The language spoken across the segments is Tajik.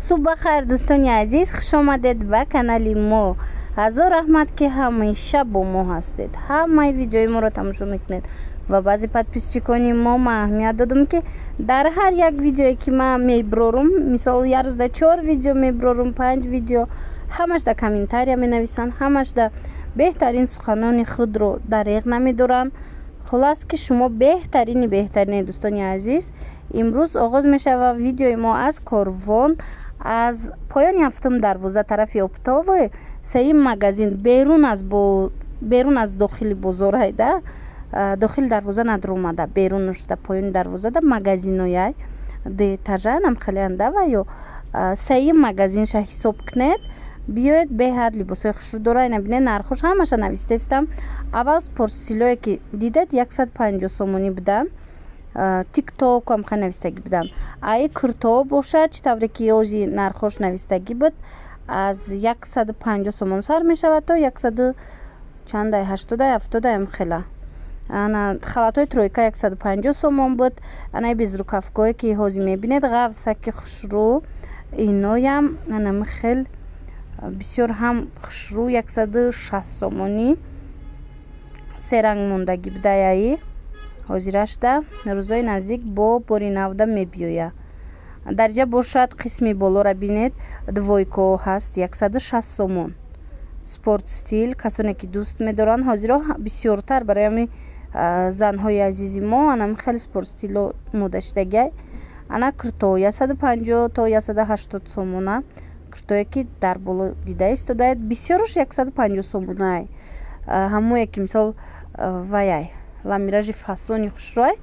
صبح خیر دوستان عزیز، خوش آمدید به کانال ما. هزار رحمت که همیشه با ما هستید، همه ویدیوی ما رو تماشا میکنید و بعضی подписчикони ما اهمیت دادم که در هر یک ویدیویی که ما میبرم، مثال یه روز در 4 ویدیو میبرم، 5 ویدیو، همش در کامنتاریا می نویسن، همش در بهترین سخنان خود رو دریغ نمیدارن. خلاص که شما بهترین دوستان عزیز، امروز آغاز میشه و ویدیوی ما از کاروان از پایان هفتم دروازه طرف اپتاو سه مغازین بیرون از داخل بازار هایده، داخل دروازه ندر اومده، بیرونش در پایان دروازه در مغازینای ده تجانم خلیانده و یا سه مغازینش حساب کنید. بیاید به هر لباسای خوش رو داره نبینه، نرخوش همش نوشته استم. اول سپورت استیلوی که دیدید 150 سومونی بدن، تیک توک هم خیلی نوشتگی بدن. ای کرتو باشه چطوری که اوزی نرخوش نوشتگی بود از 150 سومون سر می شود تا 100 چند 80 70 هم خیلی. انا خلطای ترویکا 150 سومون بود. انا بیزروکافکایی که اوزی می بینید غو سک خوش رو اینوی هم انا خیلی بسیار هم خوش رو 160 سومونی سه رنگ موندگی بده. ای حاضرش ده روزای نزدیک با باری نوده میبیویه. درجه باشد قسمی بالا را بینید دویکو هست 160 سومون. سپورت استیل کسانی که دوست میدارن حاضر بسیارتر برای همی زنهای عزیزی ما. انم خیلی سپورت استیل مودشتگی انا کرتو 150 تا 180 سومونه. کرتوی که در بالا دیده است بسیارش 150 سومونه. همو یکی مثال ویای ламиражи фасони хушрой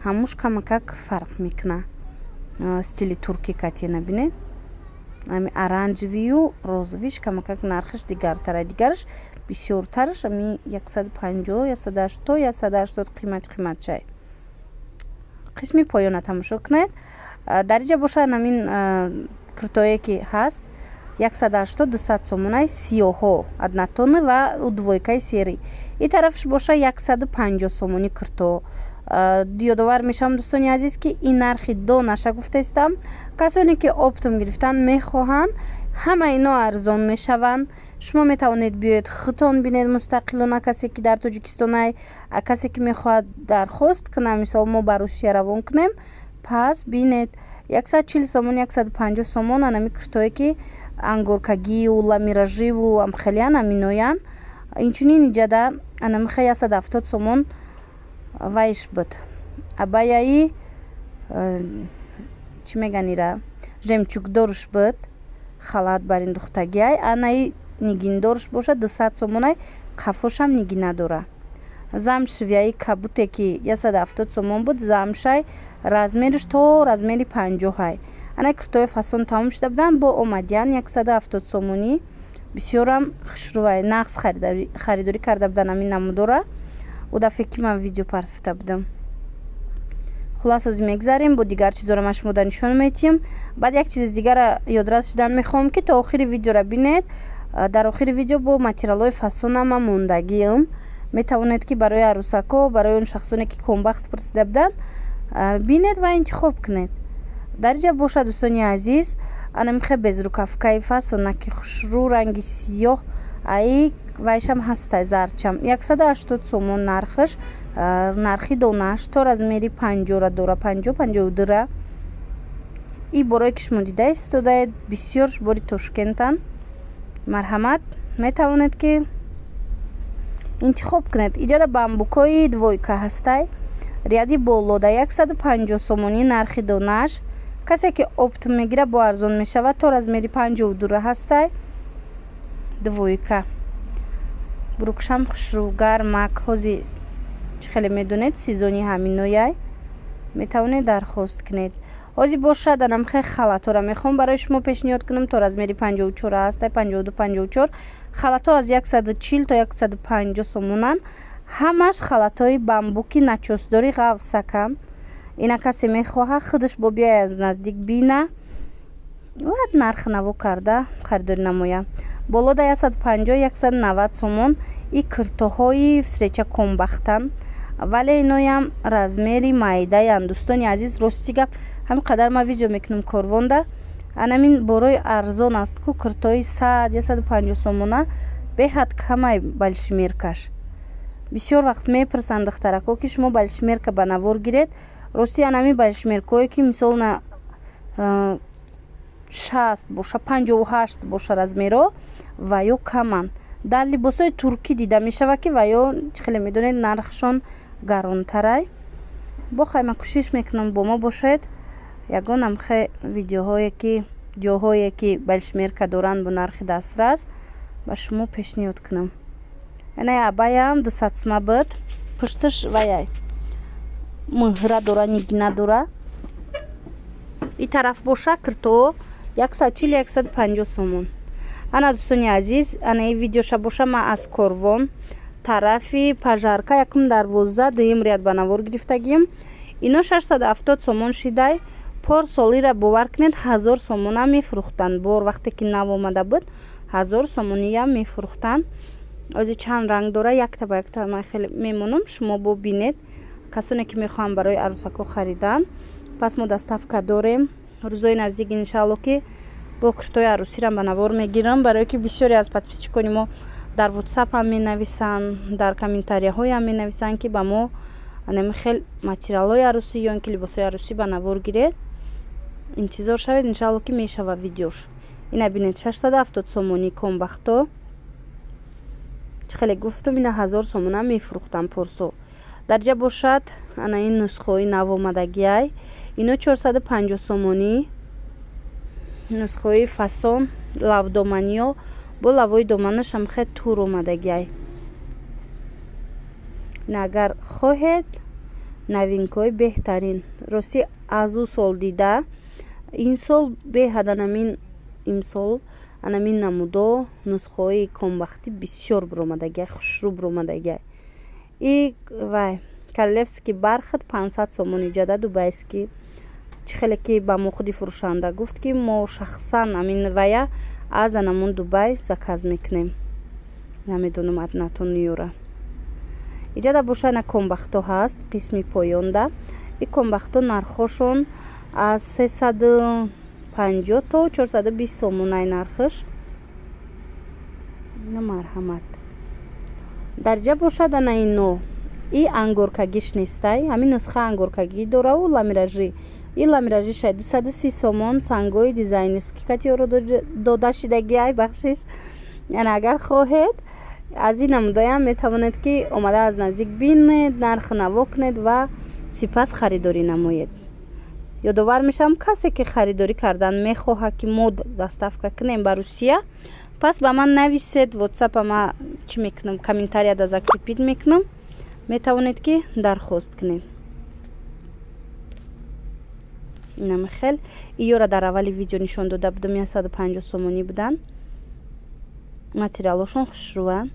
ҳамуш камакак фарқ мекуна. стили турки кати набинед ами оранҷевию розовиш камакак нархиш дигартара, дигараш бисёртараш ами 150 180 180 қиматшай. қисми поёна тамошо кунед. дариҷа боша намин куртое ки ҳаст 180 200 сомонаи сиёҳо однотонны ва удвойкаи сери. ин тарафш боша 150 сомони курто. ёдовар мешавам дӯстони азиз ки ин нархи донаша гуфтаистам. касоне ки оптум гирифтан мехоҳанд ҳама ино арзон мешаванд. шумо метавонед биёед худтон бинед мустақилона. касе ки дар тоҷикистонай, касе ки мехоҳад дархост кунад, мисол мо ба русия равон кунем, пас бинед 140 сомон 150 сомон анами куртое ки ангоркагию ламираживу амхелиан аминоян. инчунин иҷада анамиха 170 сомон вайш буд. абаяи чӣ меган ира жемчугдорш буд, халат барин духтагиай. анаи нигиндорш боша 200 сомонай, қафошам нигина дора. замшвияи кабуте ки 170 сомон буд, замшай размериш то размери 50. ана куртои фасон тамом шуда будан бо омадиан 170 сомонӣ. бисёрам хушрӯвай нақс харидорӣ карда будан амин намудора. у дафъе ки ман видео партофта будам. хулас ози мегзарем, бо дигар чизора ма шумо да нишон метиҳам. баъд як чизи дигара ёдрас шидан мехоҳам ки то охири видеора бинед. дар охири видео бо материалҳои фасона ма мондагиам. метавонед ки барои арӯсако, барои он шахсоне ки комбахт пурсида буданд бинед ва интихоб кунед. дариҷа боша дӯстони азиз, анамихе безрукавкаи фасона ки хушрӯ ранги сиёҳ аи вайшам ҳастай зарчам 180 сомон нархиш. нархи донааш то размери 50 дора, 50-52. и борое ки шумо дида истодаед бисёр бори тошкентан. марҳамат, метавонед ки интихоб кунед. иҷада бамбукои двойка ҳастай ряди болода 150 сомонӣ нархи донааш. касе ки опт мегира бо арзон мешавад то размери 52 ҳастай. двойка бурукшам хушрӯгар мак ҳози чӣ хеле медонед сезони ҳаминояй метавонед дархост кунед. ҳози бошад анамхе халатора мехоҳам барои шумо пешниҳод кунам то размери 54 ҳастай, 52-54. халато аз 140 то 150 сомонанд. ҳамаш халатои бамбуки начосдори ғавсакам. ина касе мехоҳад худаш бо биёй аз наздик бина ва нарх наво карда харидорӣ намоя. болода 150-190 сомон. и куртоҳои встреча комбахтан, вале иноям размери майдаянд. дӯстони азиз, рости гап ҳамин қадар ма видео мекунам корвонда анамин борои арзон аст ку куртои 100-150 сомона беҳад камай балшмеркаш. бисёр вақт мепурсанд духтарако ки шумо балшмерка ба навор гиред. рости анами балшмеркое ки мисол на 60 боша 58 боша размеро ва ё каман. дар либосои туркӣ дида мешава ки ва ё хеле медонед нархшон гаронтарай. бохай ман кӯшиш мекунам бо мо бошед. ягон амхе видеоҳое ки ҷоҳое ки балшмерка доранд бо нархи дастрас ба шумо пешниҳод кунам. Анай абаям 200 сма буд. Пушташ ваяй муҳра дора, нигина дора. И тараф боша кирто 140-150 сомон. ана дӯстони азиз, ана ин видеоша боша ман аз корвон тарафи пажарка 1/12 дуюм ряд ба навор гирифтагим. ино 670 сомон шидай. пор солира бовар кунед 1000 сомона мефурӯхтанд. бор вақте ки нав омада буд 1000 сомониям мефурӯхтанд. ози чанд ранг дора, якта ба якта ман хеле мемонам, шумо бобинед касоне ки мехоҳанд барои арӯсако харидан. пас мо доставка дорем. рӯзои наздик иншалло ки бо куртои арӯсирам ба навор мегирам, барое ки бисёре аз подписчикони мо дар WhatsApp ҳам менависанд, дар комментарияҳое ҳам менависанд ки ба мо анами хел материалҳои арӯсӣ ё ин ки либосои арӯсӣ ба навор гиред. интизор шавед, иншалло ки мешава видеош. ина бинед 670 сомони комбахто. хеле гуфтам, ина 1000 сомона мефурӯхтам порсо. дарҷа бошад ана ин нусхои навомадагиай. ино 450 сомонӣ. нусхои фасон лавдоманиё бо лавои доманашам хел тур омадагиай. ина агар хоҳед новинкаҳои беҳтарин. рости аз ӯ сол дида ин сол беҳад анамин имсол анамин намудо нусхаҳои комбахтӣ бисёр биромадагиай, хушрӯ биромадагиай. и вай королевский бархат 500 сомони ҷада дубайский. чӣ хеле ки ба мо худи фурӯшанда гуфт ки мо шахсан амин вая аз анамон дубай заказ мекунем. намедонам аднатон меёра. иҷада боша на комбахто ҳаст қисми поёнда. и комбахто нархошон аз 350 то 420 сомонай нархаш. ина марҳамат. дарҷа бошад ана ино и ангоркагиш нестай. ҳамин нусха ангоркагӣ дораву ламиражӣ. и ламиражӣ шай 230 сомон сангои дизайнерски катиёро дода шидагиай бахшиш. яъне агар хоҳед аз ин намудоям метавонед ки омада аз наздик бинед, нарх наво кунед ва сипас харидорӣ намоед. ёдовар мешавам касе ки харидорӣ кардан мехоҳад ки мо доставка кунем ба Русия, пас ба ман нависед. WhatsApp ама чӣ мекунам, комментарияда закрепит мекунам, метавонед ки дархост кунед. инам хел иёра дар аввали видео нишон дода будам 150 сомонӣ буданд. материалошон хушрӯанд.